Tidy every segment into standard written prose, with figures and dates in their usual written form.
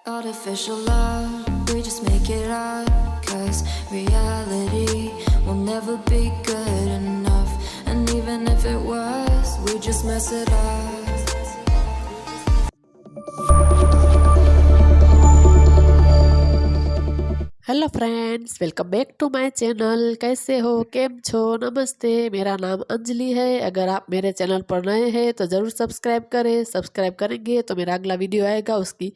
Artificial love, we just make it up, 'cause reality will never be good enough. And even if it was, we just mess it up. Hello friends, welcome back to my channel. कैसे हो, केम छो, नमस्ते। मेरा नाम अंजलि है। अगर आप मेरे चैनल पर नए हैं तो ज़रूर सब्सक्राइब करें। सब्सक्राइब करेंगे तो मेरा अगला वीडियो आएगा, उसकी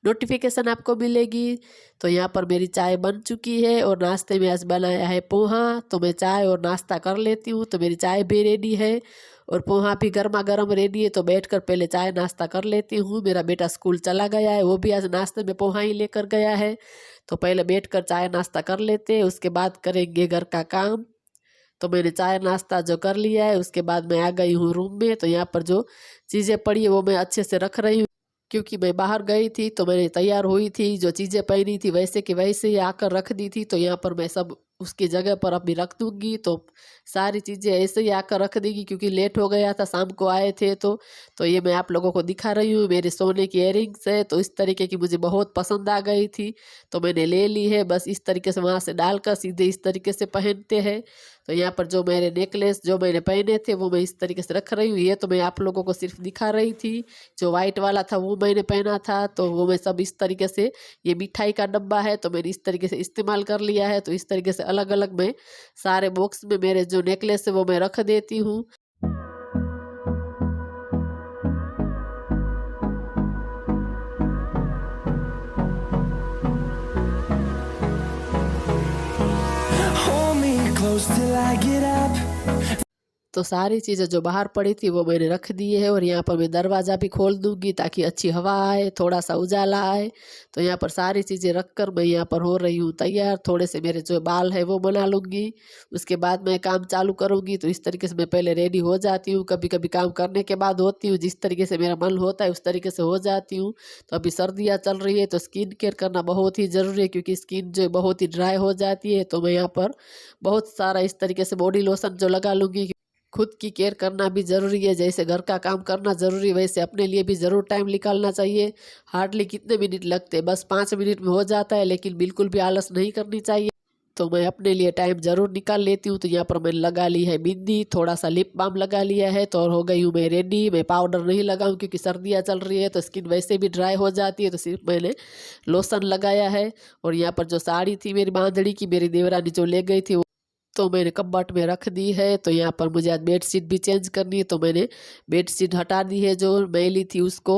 नोटिफिकेशन आपको मिलेगी। तो यहाँ पर मेरी चाय बन चुकी है और नाश्ते में आज बनाया है पोहा। तो मैं चाय और नाश्ता कर लेती हूँ। तो मेरी चाय भी रेडी है और पोहा भी गर्मा गर्म रेडी है। तो बैठकर पहले चाय नाश्ता कर लेती हूँ। मेरा बेटा स्कूल चला गया है, वो भी आज नाश्ते में पोहा ही लेकर गया है। तो पहले बैठकर चाय नाश्ता कर लेते हैं, उसके बाद करेंगे घर का काम। तो मैंने चाय नाश्ता जो कर लिया है, उसके बाद मैं आ गई हूँ रूम में। तो यहाँ पर जो चीज़ें पड़ी है वो मैं अच्छे से रख रही हूँ, क्योंकि मैं बाहर गई थी तो मैंने तैयार हुई थी, जो चीज़ें पहनी थी वैसे कि वैसे ही आकर रख दी थी। तो यहाँ पर मैं सब उसकी जगह पर अभी रख दूँगी। तो सारी चीज़ें ऐसे ही आकर रख देगी, क्योंकि लेट हो गया था, शाम को आए थे। तो ये मैं आप लोगों को दिखा रही हूँ। मेरे सोने की इयरिंग्स है, तो इस तरीके की मुझे बहुत पसंद आ गई थी, तो मैंने ले ली है। बस इस तरीके से वहाँ से डालकर सीधे इस तरीके से पहनते हैं। तो यहाँ पर जो मेरे नेकलेस जो मैंने पहने थे वो मैं इस तरीके से रख रही हूँ। ये तो मैं आप लोगों को सिर्फ दिखा रही थी। जो वाइट वाला था वो मैंने पहना था, तो वो मैं सब इस तरीके से, ये मिठाई का डब्बा है तो मैंने इस तरीके से इस्तेमाल कर लिया है। तो इस तरीके से अलग अलग मैं सारे बॉक्स में मेरे जो नेकलेस है वो मैं रख देती हूँ। Hold me close till I get up. तो सारी चीज़ें जो बाहर पड़ी थी वो मैंने रख दी है। और यहाँ पर मैं दरवाज़ा भी खोल दूँगी ताकि अच्छी हवा आए, थोड़ा सा उजाला आए। तो यहाँ पर सारी चीज़ें रख कर मैं यहाँ पर हो रही हूँ तैयार। थोड़े से मेरे जो बाल है वो बना लूँगी, उसके बाद मैं काम चालू करूँगी। तो इस तरीके से मैं पहले रेडी हो जाती हूँ। कभी कभी काम करने के बाद होती हूँ, जिस तरीके से मेरा मन होता है उस तरीके से हो जाती हूँ। तो अभी सर्दियाँ चल रही है तो स्किन केयर करना बहुत ही ज़रूरी है, क्योंकि स्किन जो बहुत ही ड्राई हो जाती है। तो मैं यहाँ पर बहुत सारा इस तरीके से बॉडी लोशन जो लगा लूँगी। खुद की केयर करना भी ज़रूरी है, जैसे घर का काम करना ज़रूरी है वैसे अपने लिए भी ज़रूर टाइम निकालना चाहिए। हार्डली कितने मिनट लगते हैं, बस 5 मिनट में हो जाता है, लेकिन बिल्कुल भी आलस नहीं करनी चाहिए। तो मैं अपने लिए टाइम ज़रूर निकाल लेती हूँ। तो यहाँ पर मैंने लगा ली है बिंदी, थोड़ा सा लिप बाम लगा लिया है, तो और हो गई हूँ मैं रेडी। मैं पाउडर नहीं लगाऊँ क्योंकि सर्दियाँ चल रही है तो स्किन वैसे भी ड्राई हो जाती है, तो सिर्फ मैंने लोशन लगाया है। और यहाँ पर जो साड़ी थी मेरी बांधड़ी की, मेरी देवरानी जो ले गई थी, तो मैंने कबर्ट में रख दी है। तो यहाँ पर मुझे आज बेडशीट भी चेंज करनी है, तो मैंने बेडशीट हटा दी है जो मैली थी उसको।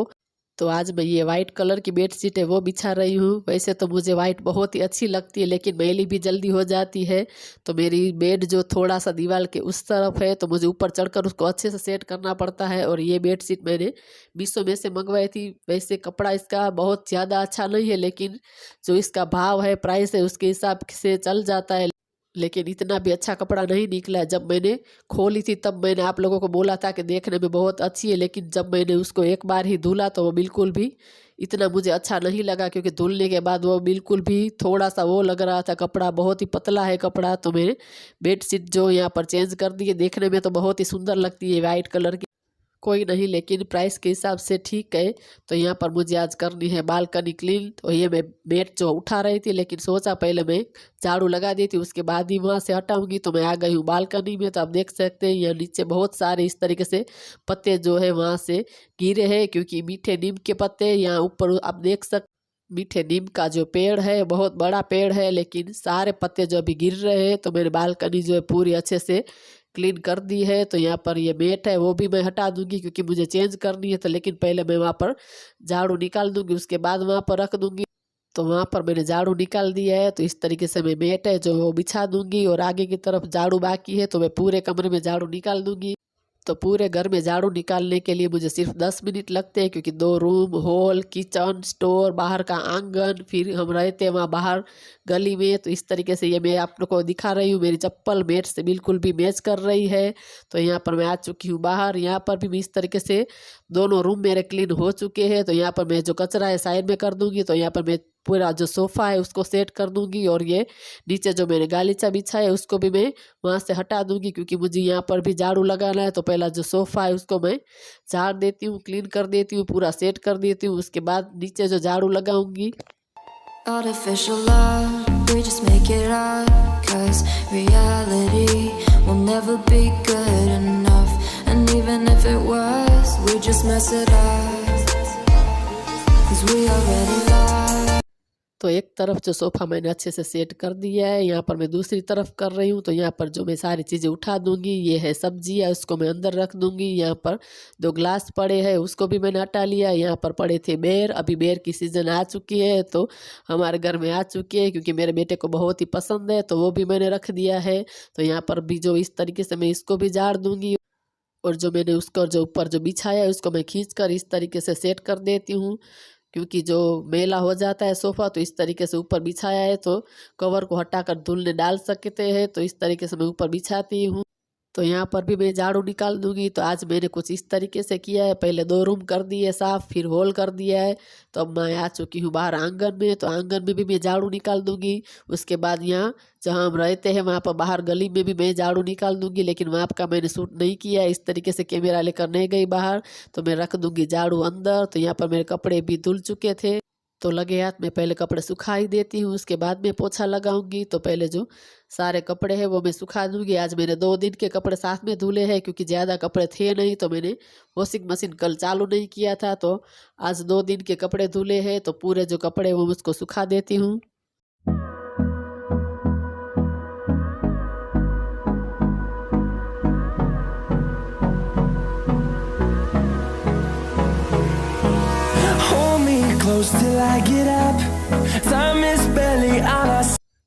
तो आज मैं ये वाइट कलर की बेडशीट है वो बिछा रही हूँ। वैसे तो मुझे वाइट बहुत ही अच्छी लगती है, लेकिन मैली भी जल्दी हो जाती है। तो मेरी बेड जो थोड़ा सा दीवार के उस तरफ है, तो मुझे ऊपर चढ़कर उसको अच्छे से सेट करना पड़ता है। और ये बेडशीट मैंने मीशो में से मंगवाई थी। वैसे कपड़ा इसका बहुत ज़्यादा अच्छा नहीं है, लेकिन जो इसका भाव है, प्राइस है, उसके हिसाब से चल जाता है। लेकिन इतना भी अच्छा कपड़ा नहीं निकला है। जब मैंने खोली थी तब मैंने आप लोगों को बोला था कि देखने में बहुत अच्छी है, लेकिन जब मैंने उसको एक बार ही धुला तो वो बिल्कुल भी इतना मुझे अच्छा नहीं लगा, क्योंकि धुलने के बाद वो बिल्कुल भी थोड़ा सा वो लग रहा था, कपड़ा बहुत ही पतला है कपड़ा। तो मैंने बेडशीट जो यहाँ पर चेंज कर दी है। देखने में तो बहुत ही सुंदर लगती है वाइट कलर की, कोई नहीं, लेकिन प्राइस के हिसाब से ठीक है। तो यहाँ पर मुझे आज करनी है बालकनी क्लीन। तो ये मैं मैट जो उठा रही थी, लेकिन सोचा पहले मैं झाड़ू लगा दी थी, उसके बाद ही वहाँ से हटाऊंगी। तो मैं आ गई हूँ बालकनी में। तो आप देख सकते हैं यहाँ नीचे बहुत सारे इस तरीके से पत्ते जो है वहाँ से गिरे हैं, क्योंकि मीठे नीम के पत्ते यहाँ ऊपर आप देख सकते। मीठे नीम का जो पेड़ है बहुत बड़ा पेड़ है, लेकिन सारे पत्ते जो अभी गिर रहे हैं। तो मेरी बालकनी जो है पूरी अच्छे से क्लीन कर दी है। तो यहाँ पर ये मैट है वो भी मैं हटा दूंगी, क्योंकि मुझे चेंज करनी है। तो लेकिन पहले मैं वहाँ पर झाड़ू निकाल दूंगी, उसके बाद वहाँ पर रख दूंगी। तो वहाँ पर मैंने झाड़ू निकाल दिया है। तो इस तरीके से मैं मैट है जो वो बिछा दूंगी, और आगे की तरफ झाड़ू बाकी है, तो मैं पूरे कमरे में झाड़ू निकाल दूंगी। तो पूरे घर में झाड़ू निकालने के लिए मुझे सिर्फ 10 मिनट लगते हैं, क्योंकि 2 रूम, हॉल, किचन, स्टोर, बाहर का आंगन, फिर हम रहते हैं वहाँ बाहर गली में। तो इस तरीके से ये मैं आप लोग को दिखा रही हूँ। मेरी चप्पल मैट से बिल्कुल भी मैच कर रही है। तो यहाँ पर मैं आ चुकी हूँ बाहर। यहाँ पर भी मैं इस तरीके से दोनों रूम मेरे क्लीन हो चुके हैं। तो यहाँ पर मैं जो कचरा है साइड में कर दूँगी। तो यहाँ पर मैं पूरा जो सोफ़ा है उसको सेट कर दूंगी, और ये नीचे जो मैंने गालीचा बिछा है उसको भी मैं वहाँ से हटा दूंगी, क्योंकि मुझे यहाँ पर भी झाड़ू लगाना है। तो पहला जो सोफ़ा है उसको मैं झाड़ देती हूँ, क्लीन कर देती हूँ, पूरा सेट कर देती हूँ। उसके बाद नीचे जो झाड़ू लगाऊंगी। Artificial love, we just make it up, 'cause reality will never be good enough. And even if it was, we just mess it up, 'cause we already lost. तो एक तरफ जो सोफ़ा मैंने अच्छे से सेट कर दिया है, यहाँ पर मैं दूसरी तरफ कर रही हूँ। तो यहाँ पर जो मैं सारी चीज़ें उठा दूँगी, ये है सब्जियाँ, उसको मैं अंदर रख दूँगी। यहाँ पर 2 ग्लास पड़े हैं, उसको भी मैंने हटा लिया। यहाँ पर पड़े थे बेर, अभी बेर की सीज़न आ चुकी है, तो हमारे घर में आ चुकी है, क्योंकि मेरे बेटे को बहुत ही पसंद है, तो वो भी मैंने रख दिया है। तो यहाँ पर भी जो इस तरीके से मैं इसको भी झाड़ दूँगी, और जो मैंने उसको जो ऊपर जो बिछाया है उसको मैं खींच कर इस तरीके से सेट कर देती हूँ, क्योंकि जो मैला हो जाता है सोफ़ा। तो इस तरीके से ऊपर बिछाया है तो कवर को हटाकर धुलने डाल सकते हैं, तो इस तरीके से मैं ऊपर बिछाती हूँ। तो यहाँ पर भी मैं झाड़ू निकाल दूंगी। तो आज मैंने कुछ इस तरीके से किया है, पहले 2 रूम कर दिए साफ़, फिर हॉल कर दिया है। तो अब मैं आ चुकी हूँ बाहर आंगन में, तो आंगन में भी मैं झाड़ू निकाल दूंगी। उसके बाद यहाँ जहाँ हम रहते हैं वहाँ पर बाहर गली में भी मैं झाड़ू निकाल दूंगी, लेकिन वहाँ का मैंने शूट नहीं किया है। इस तरीके से कैमरा लेकर नहीं गई बाहर, तो मैं रख दूंगी झाड़ू अंदर। तो यहाँ पर मेरे कपड़े भी धुल चुके थे, तो लगे हाथ में पहले कपड़े सुखा ही देती हूँ, उसके बाद में पोछा लगाऊंगी। तो पहले जो सारे कपड़े हैं वो मैं सुखा दूंगी। आज मैंने 2 दिन के कपड़े साथ में धुले हैं, क्योंकि ज़्यादा कपड़े थे नहीं, तो मैंने वॉशिंग मशीन कल चालू नहीं किया था। तो आज 2 दिन के कपड़े धुले हैं, तो पूरे जो कपड़े वो उसको सुखा देती हूँ। Hold me close till I get up. Time is barely on our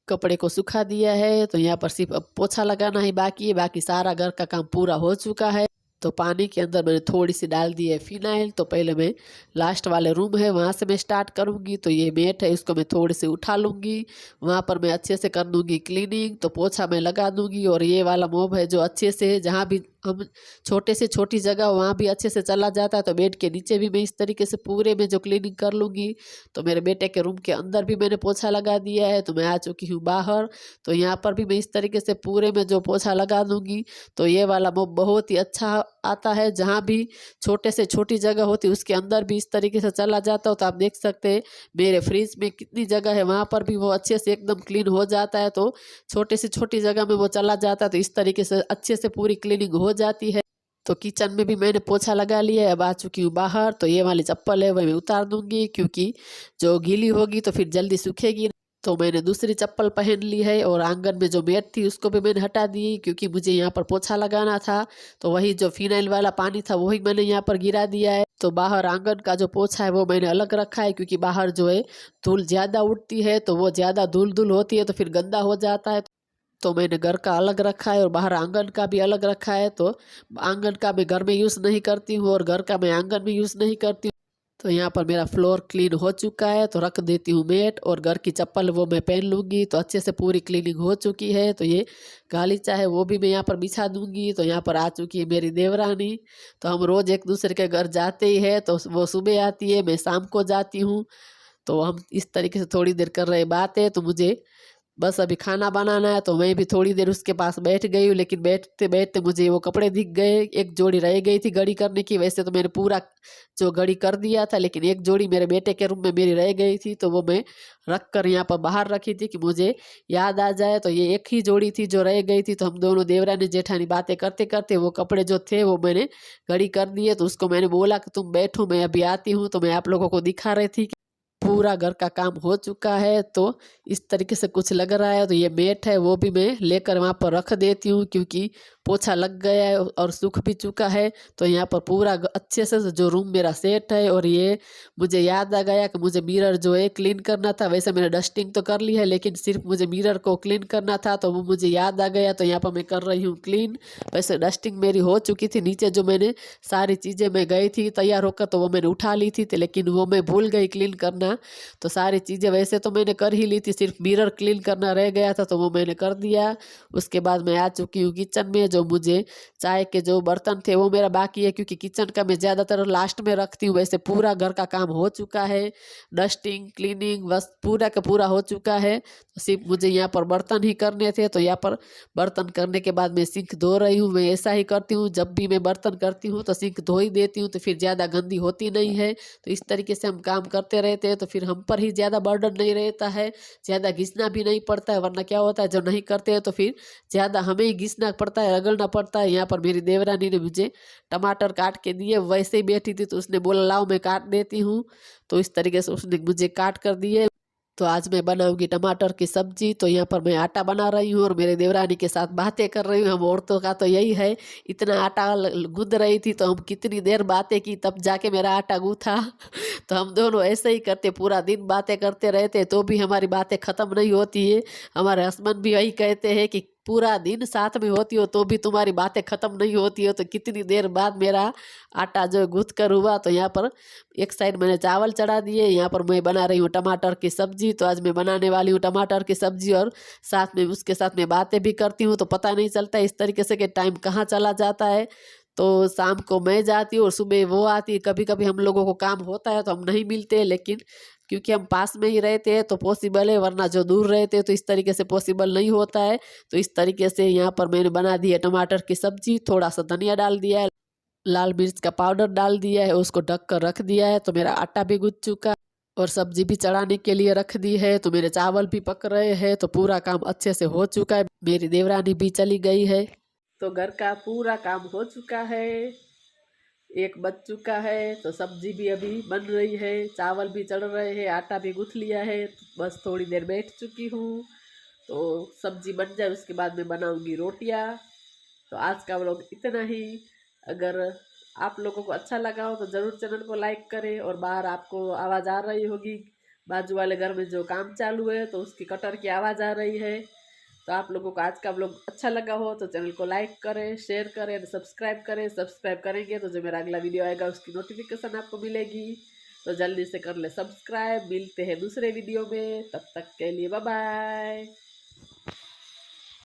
कपड़े को सुखा दिया है, तो यहाँ पर सिर्फ अब पोछा लगाना ही बाकी है, बाकी सारा घर का काम पूरा हो चुका है। तो पानी के अंदर मैंने थोड़ी सी डाल दी है फिनाइल। तो पहले मैं लास्ट वाले रूम है वहाँ से मैं स्टार्ट करूँगी। तो ये मैट है, इसको मैं थोड़ी सी उठा लूँगी, वहाँ पर मैं अच्छे से कर दूँगी क्लीनिंग। तो पोछा मैं लगा दूँगी, और ये वाला मोब है जो अच्छे से जहाँ भी हम छोटे से छोटी जगह वहाँ भी अच्छे से चला जाता है। तो बेड के नीचे भी मैं इस तरीके से पूरे में जो क्लीनिंग कर लूँगी। तो मेरे बेटे के रूम के अंदर भी मैंने पोछा लगा दिया है। तो मैं आ चुकी हूँ बाहर, तो यहाँ पर भी मैं इस तरीके से पूरे में जो पोछा लगा दूँगी। तो ये वाला मोब बहुत ही अच्छा आता है, जहाँ भी छोटे से छोटी जगह होती है उसके अंदर भी इस तरीके से चला जाता हो। तो आप देख सकते हैं मेरे फ्रिज में कितनी जगह है, वहाँ पर भी वो अच्छे से एकदम क्लीन हो जाता है। तो छोटे से छोटी जगह में वो चला जाता है, तो इस तरीके से अच्छे से पूरी क्लीनिंग हो जाती है। तो किचन में भी मैंने पोछा लगा लिया है, अब आ चुकी हूँ बाहर। तो ये वाली चप्पल है वह मैं उतार दूंगी, क्योंकि जो गीली होगी तो फिर जल्दी सूखेगी। तो मैंने दूसरी चप्पल पहन ली है, और आंगन में जो मैट थी उसको भी मैंने हटा दी, क्योंकि मुझे यहाँ पर पोछा लगाना था। तो वही जो फिनाइल वाला पानी था वही मैंने यहाँ पर गिरा दिया है। तो बाहर आंगन का जो पोछा है वो मैंने अलग रखा है, क्योंकि बाहर जो है धूल ज़्यादा उठती है, तो वो ज़्यादा धूल धूल होती है तो फिर गंदा हो जाता है। तो मैंने घर का अलग रखा है और बाहर आंगन का भी अलग रखा है। तो आंगन का मैं घर में यूज़ नहीं करती हूँ, और घर का मैं आंगन में यूज़ नहीं करती हूँ। तो यहाँ पर मेरा फ्लोर क्लीन हो चुका है, तो रख देती हूँ मैट, और घर की चप्पल वो मैं पहन लूँगी। तो अच्छे से पूरी क्लीनिंग हो चुकी है। तो ये गालीचा है वो भी मैं यहाँ पर बिछा दूँगी। तो यहाँ पर आ चुकी है मेरी देवरानी। तो हम रोज़ एक दूसरे के घर जाते ही है, तो वो सुबह आती है, मैं शाम को जाती हूँ। तो हम इस तरीके से थोड़ी देर कर रहे बातें। तो मुझे बस अभी खाना बनाना है, तो मैं भी थोड़ी देर उसके पास बैठ गई हूँ, लेकिन बैठते बैठते मुझे वो कपड़े दिख गए। एक जोड़ी रह गई थी घड़ी करने की, वैसे तो मैंने पूरा जो घड़ी कर दिया था, लेकिन एक जोड़ी मेरे बेटे के रूम में मेरी रह गई थी। तो वो मैं रख कर यहाँ पर बाहर रखी थी कि मुझे याद आ जाए। तो ये एक ही जोड़ी थी जो रह गई थी। तो हम दोनों देवरानी जेठानी बातें करते करते वो कपड़े जो थे वो मैंने घड़ी कर दिए। तो उसको मैंने बोला कि तुम बैठो, मैं अभी आती हूँ। तो मैं आप लोगों को दिखा रही थी पूरा घर का काम हो चुका है। तो इस तरीके से कुछ लग रहा है। तो ये मैट है वो भी मैं लेकर वहाँ पर रख देती हूँ, क्योंकि पोछा लग गया है और सूख भी चुका है। तो यहाँ पर पूरा अच्छे से जो रूम मेरा सेट है। और ये मुझे याद आ गया कि मुझे मिरर जो है क्लीन करना था। वैसे मैंने डस्टिंग तो कर ली है, लेकिन सिर्फ मुझे मिरर को क्लीन करना था, तो वो मुझे याद आ गया। तो यहाँ पर मैं कर रही हूँ क्लीन। वैसे डस्टिंग मेरी हो चुकी थी, नीचे जो मैंने सारी चीज़ें मैं गई थी तैयार होकर, तो वो मैंने उठा ली थी, लेकिन वो मैं भूल गई क्लीन करना। ना। तो सारी चीज़ें वैसे तो मैंने कर ही ली थी, सिर्फ मिरर क्लीन करना रह गया था तो वो मैंने कर दिया। उसके बाद मैं आ चुकी हूँ किचन में। जो मुझे चाय के जो बर्तन थे वो मेरा बाकी है, क्योंकि किचन का मैं ज़्यादातर लास्ट में रखती हूँ। वैसे पूरा घर का काम हो चुका है, डस्टिंग क्लीनिंग बस पूरा का पूरा हो चुका है। तो सिर्फ मुझे यहाँ पर बर्तन ही करने थे। तो यहाँ पर बर्तन करने के बाद मैं सिंक धो रही हूँ। मैं ऐसा ही करती हूँ, जब भी मैं बर्तन करती हूँ तो सिंक धो ही देती हूँ, तो फिर ज़्यादा गंदी होती नहीं है। तो इस तरीके से हम काम करते रहते हैं तो फिर हम पर ही ज़्यादा बर्डन नहीं रहता है, ज़्यादा घिसना भी नहीं पड़ता है। वरना क्या होता है, जब नहीं करते हैं तो फिर ज़्यादा हमें ही घिसना पड़ता है, रगड़ना पड़ता है। यहाँ पर मेरी देवरानी ने मुझे टमाटर काट के दिए, वैसे ही बैठी थी तो उसने बोला लाओ मैं काट देती हूँ। तो इस तरीके से उसने मुझे काट कर दिए। तो आज मैं बनाऊंगी टमाटर की सब्जी। तो यहाँ पर मैं आटा बना रही हूँ और मेरे देवरानी के साथ बातें कर रही हूँ। हम औरतों का तो यही है, इतना आटा गूंद रही थी तो हम कितनी देर बातें की तब जाके मेरा आटा गूंथा। तो हम दोनों ऐसे ही करते, पूरा दिन बातें करते रहते तो भी हमारी बातें ख़त्म नहीं होती है। हमारे हस्बैंड भी यही कहते हैं कि पूरा दिन साथ में होती हो तो भी तुम्हारी बातें ख़त्म नहीं होती हो। तो कितनी देर बाद मेरा आटा जो गूंथ कर हुआ। तो यहाँ पर एक साइड मैंने चावल चढ़ा दिए, यहाँ पर मैं बना रही हूँ टमाटर की सब्जी। तो आज मैं बनाने वाली हूँ टमाटर की सब्जी और साथ में उसके साथ मैं बातें भी करती हूँ। तो पता नहीं चलता इस तरीके से कि टाइम कहाँ चला जाता है। तो शाम को मैं जाती हूँ और सुबह वो आती है। कभी कभी हम लोगों को काम होता है तो हम नहीं मिलते, लेकिन क्योंकि हम पास में ही रहते हैं तो पॉसिबल है, वरना जो दूर रहते हैं तो इस तरीके से पॉसिबल नहीं होता है। तो इस तरीके से यहाँ पर मैंने बना दी है टमाटर की सब्जी। थोड़ा सा धनिया डाल दिया है, लाल मिर्च का पाउडर डाल दिया है, उसको ढक कर रख दिया है। तो मेरा आटा भी गुज चुका और सब्जी भी चढ़ाने के लिए रख दी है। तो मेरे चावल भी पक रहे हैं। तो पूरा काम अच्छे से हो चुका है। मेरी देवरानी भी चली गई है। तो घर का पूरा काम हो चुका है, एक बज चुका है। तो सब्जी भी अभी बन रही है, चावल भी चढ़ रहे हैं, आटा भी गूंथ लिया है। बस थोड़ी देर बैठ चुकी हूँ। तो सब्जी बन जाए उसके बाद मैं बनाऊंगी रोटियाँ। तो आज का व्लॉग इतना ही। अगर आप लोगों को अच्छा लगा हो तो ज़रूर चैनल को लाइक करें। और बाहर आपको आवाज़ आ रही होगी, बाजू वाले घर में जो काम चालू है तो उसकी कटर की आवाज़ आ रही है। तो आप लोगों को आज का व्लॉग अच्छा लगा हो तो चैनल को लाइक करें, शेयर करें और सब्सक्राइब करें। सब्सक्राइब करेंगे तो जो मेरा अगला वीडियो आएगा उसकी नोटिफिकेशन आपको मिलेगी। तो जल्दी से कर ले सब्सक्राइब। मिलते हैं दूसरे वीडियो में, तब तक के लिए बाय बाय।